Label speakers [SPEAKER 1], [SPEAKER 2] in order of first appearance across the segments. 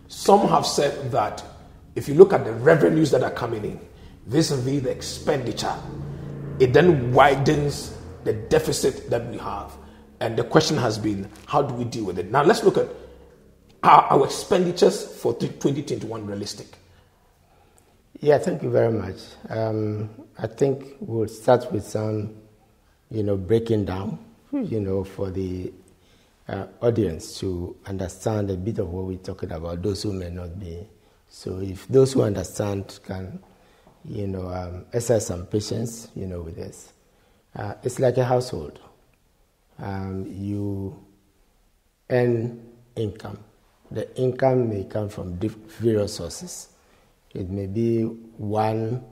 [SPEAKER 1] Some have said that if you look at the revenues that are coming in, vis-a-vis the expenditure, it then widens the deficit that we have. And the question has been, how do we deal with it? Now let's look at our expenditures for 2021 realistic.
[SPEAKER 2] Yeah, thank you very much. I think we'll start with some, breaking down, for the audience to understand a bit of what we're talking about, those who may not be. So if those who understand can, exercise some patience, with this. It's like a household. You earn income. The income may come from various sources. It may be one,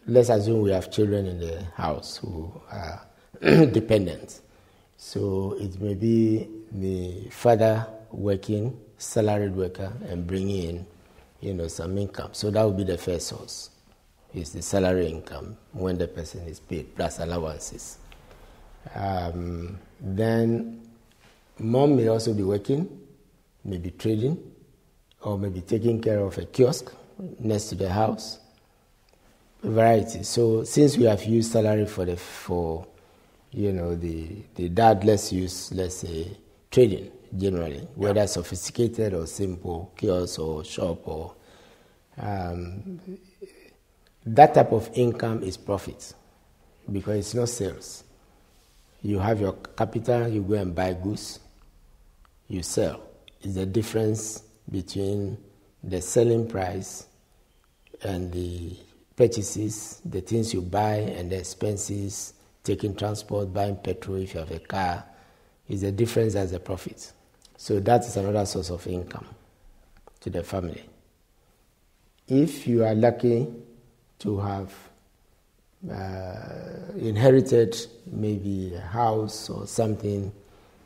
[SPEAKER 2] let's assume we have children in the house who are dependent. So it may be the father working, salaried worker, and bringing in, some income. So that would be the first source, is the salary income when the person is paid, plus allowances. Then mom may also be working, maybe trading, or maybe taking care of a kiosk next to the house. A variety. So since we have used salary for the dad, let's say trading generally, whether sophisticated or simple, kiosk or shop or that type of income is profit because it's not sales. You have your capital, you go and buy goods, you sell. It's the difference between the selling price and the purchases, the things you buy and the expenses, taking transport, buying petrol if you have a car, is the difference as a profit. So that is another source of income to the family. If you are lucky to have inherited maybe a house or something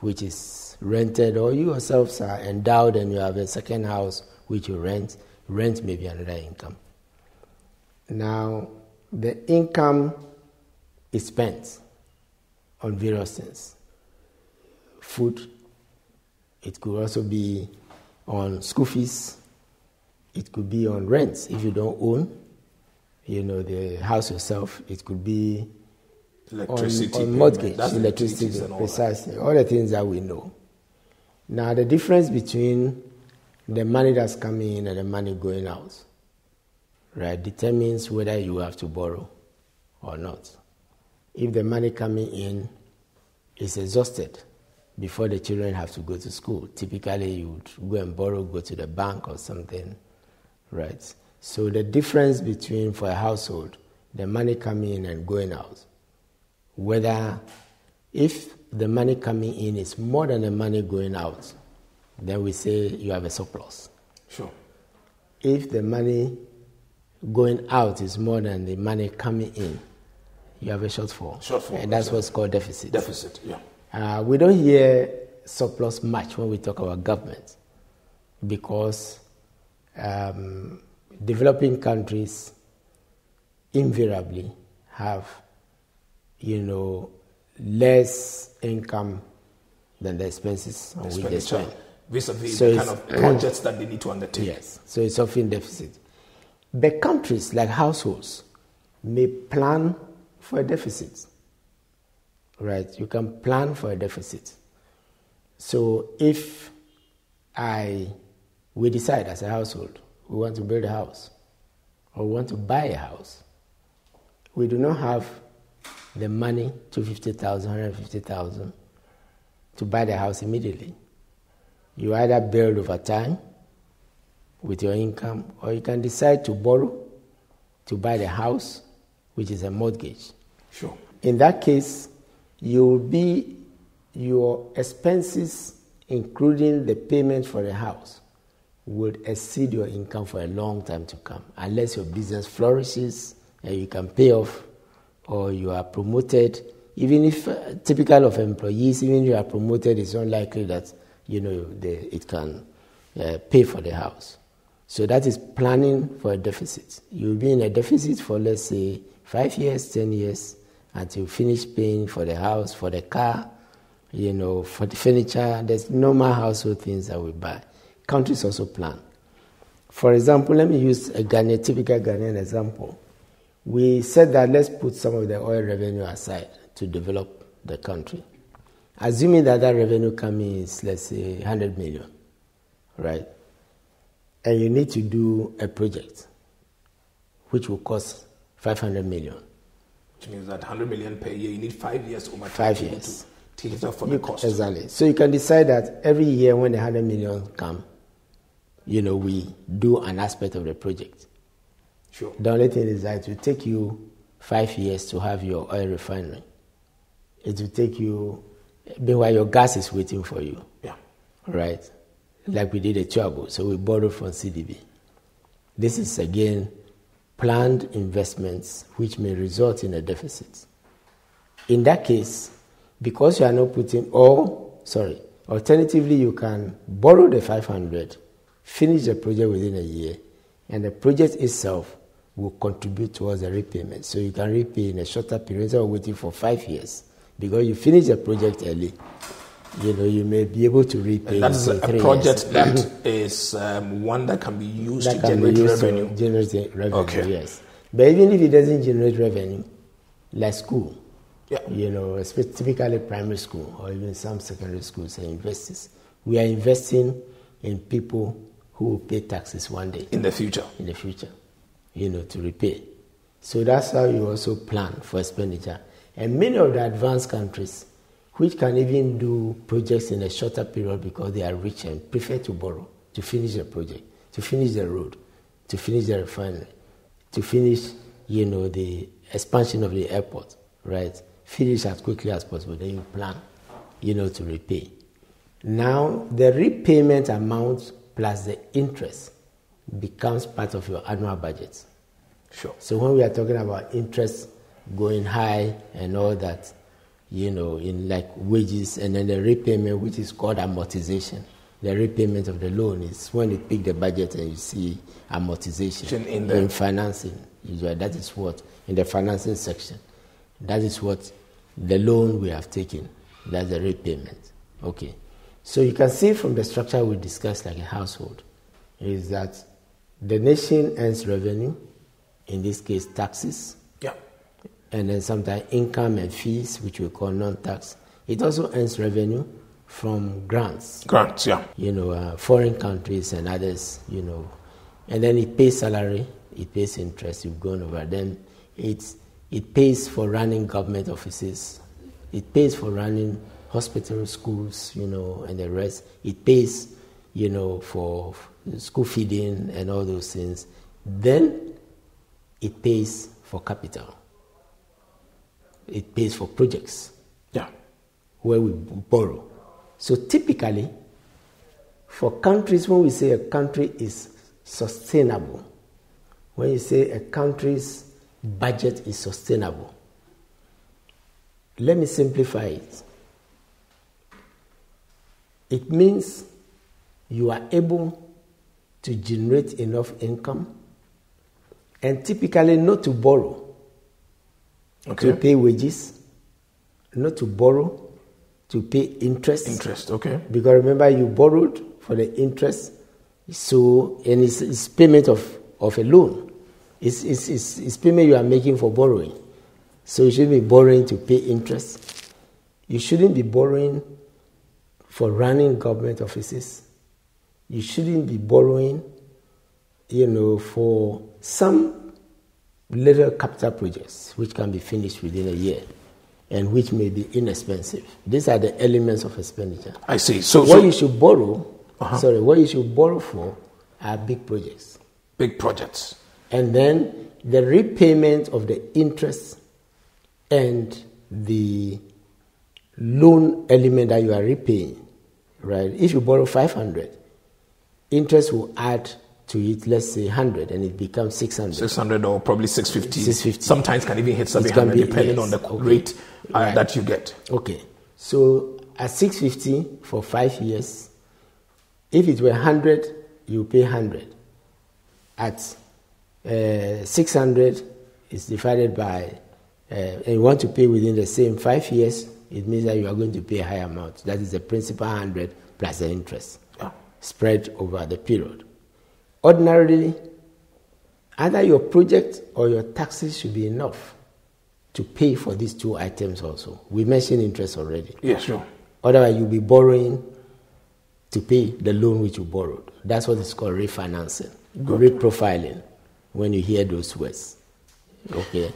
[SPEAKER 2] which is rented, or you yourselves are endowed and you have a second house which you rent may be another income. Now, the income is spent on various things. Food, it could also be on school fees, it could be on rent if you don't own, the house yourself. It could be
[SPEAKER 1] electricity,
[SPEAKER 2] on mortgage,
[SPEAKER 1] that's
[SPEAKER 2] electricity,
[SPEAKER 1] and all
[SPEAKER 2] precisely, all the things that we know. Now, the difference between the money that's coming in and the money going out, right, determines whether you have to borrow or not. If the money coming in is exhausted before the children have to go to school, typically you would go and borrow, go to the bank or something, right? So the difference between, for a household, the money coming in and going out, whether if the money coming in is more than the money going out, then we say you have a surplus.
[SPEAKER 1] Sure.
[SPEAKER 2] If the money going out is more than the money coming in, you have a shortfall. And that's what's called deficit.
[SPEAKER 1] Deficit, yeah.
[SPEAKER 2] We don't hear surplus much when we talk about government because developing countries invariably have, less income than the expenses on which they spend.
[SPEAKER 1] Vis-a-vis the kind of projects that they need to undertake.
[SPEAKER 2] Yes, so it's often deficit. But countries like households may plan for a deficit, right? You can plan for a deficit. So if we decide as a household, we want to build a house or we want to buy a house, we do not have the money, 250,000, 150,000, to buy the house immediately. You either build over time with your income, or you can decide to borrow to buy the house, which is a mortgage.
[SPEAKER 1] Sure.
[SPEAKER 2] In that case, your expenses, including the payment for the house, would exceed your income for a long time to come, unless your business flourishes and you can pay off, or you are promoted. Even if typical of employees, even if you are promoted, it's unlikely that it can pay for the house. So that is planning for a deficit. You'll be in a deficit for, let's say, 5 years, 10 years, until you finish paying for the house, for the car, for the furniture. There's normal household things that we buy. Countries also plan. For example, let me use a typical Ghanaian example. We said that let's put some of the oil revenue aside to develop the country. Assuming that revenue coming is, let's say, 100 million, right? And you need to do a project which will cost 500 million.
[SPEAKER 1] Which means that 100 million per year, you need 5 years over
[SPEAKER 2] 5 years.
[SPEAKER 1] To take it up for the cost.
[SPEAKER 2] Exactly. So you can decide that every year when the 100 million come, we do an aspect of the project.
[SPEAKER 1] Sure.
[SPEAKER 2] The only thing is that it will take you 5 years to have your oil refinery. It will take you, meanwhile your gas is waiting for you.
[SPEAKER 1] Yeah.
[SPEAKER 2] Right? Like we did a Chuabo, so we borrowed from CDB. This is again planned investments which may result in a deficit. In that case, because you are not putting, alternatively you can borrow the 500, finish the project within a year, and the project itself will contribute towards the repayment. So you can repay in a shorter period instead of waiting for 5 years. Because you finish the project early, you may be able to repay.
[SPEAKER 1] And that's a project that is one that can be used to generate revenue.
[SPEAKER 2] Generate revenue,
[SPEAKER 1] okay.
[SPEAKER 2] Yes. But even if it doesn't generate revenue, like school,
[SPEAKER 1] yeah.
[SPEAKER 2] Typically primary school or even some secondary schools and universities, we are investing in people who will pay taxes one day.
[SPEAKER 1] In the future.
[SPEAKER 2] To repay. So that's how you also plan for expenditure. And many of the advanced countries, which can even do projects in a shorter period because they are rich and prefer to borrow to finish the project, to finish the road, to finish the refinery, to finish, the expansion of the airport, right? Finish as quickly as possible. Then you plan, to repay. Now, the repayment amount plus the interest becomes part of your annual budget.
[SPEAKER 1] Sure.
[SPEAKER 2] So when we are talking about interest going high and all that, in like wages, and then the repayment, which is called amortization. The repayment of the loan is when you pick the budget and you see amortization in financing. That is what, in the financing section, that is what the loan we have taken, that's the repayment. Okay. So you can see from the structure we discussed, like a household, is that the nation earns revenue, in this case taxes, and then sometimes income and fees, which we call non-tax. It also earns revenue from grants.
[SPEAKER 1] Grants, yeah.
[SPEAKER 2] Foreign countries and others, And then it pays salary, it pays interest, you've gone over. Then it pays for running government offices. It pays for running hospitals, schools, and the rest. It pays, for school feeding and all those things. Then it pays for capital. It pays for projects.
[SPEAKER 1] Yeah.
[SPEAKER 2] Where we borrow. So typically, for countries, when we say a country is sustainable, when you say a country's budget is sustainable, let me simplify it. It means you are able to generate enough income and typically not to borrow.
[SPEAKER 1] Okay.
[SPEAKER 2] To pay wages, not to borrow, to pay interest.
[SPEAKER 1] Interest, okay.
[SPEAKER 2] Because remember, you borrowed for the interest, and it's payment of a loan. It's payment you are making for borrowing. So you shouldn't be borrowing to pay interest. You shouldn't be borrowing for running government offices. You shouldn't be borrowing, for some little capital projects which can be finished within a year and which may be inexpensive. These are the elements of expenditure.
[SPEAKER 1] I see.
[SPEAKER 2] You should borrow, what you should borrow for are big projects.
[SPEAKER 1] Big projects.
[SPEAKER 2] And then the repayment of the interest and the loan element that you are repaying, right? If you borrow 500, interest will add to it, let's say 100, and it becomes 600.
[SPEAKER 1] 600 or probably 650.
[SPEAKER 2] 650.
[SPEAKER 1] Sometimes can even hit 700 depending on the rate that you get.
[SPEAKER 2] Okay. So at 650 for 5 years, if it were 100, you pay 100. At 600 is divided by, and you want to pay within the same 5 years, it means that you are going to pay a higher amount. That is the principal 100 plus the interest spread over the period. ordinarily, either your project or your taxes should be enough to pay for these two items also. We mentioned interest already.
[SPEAKER 1] Yes, sure.
[SPEAKER 2] Otherwise, you'll be borrowing to pay the loan which you borrowed. That's what is called refinancing, reprofiling, when you hear those words. Okay.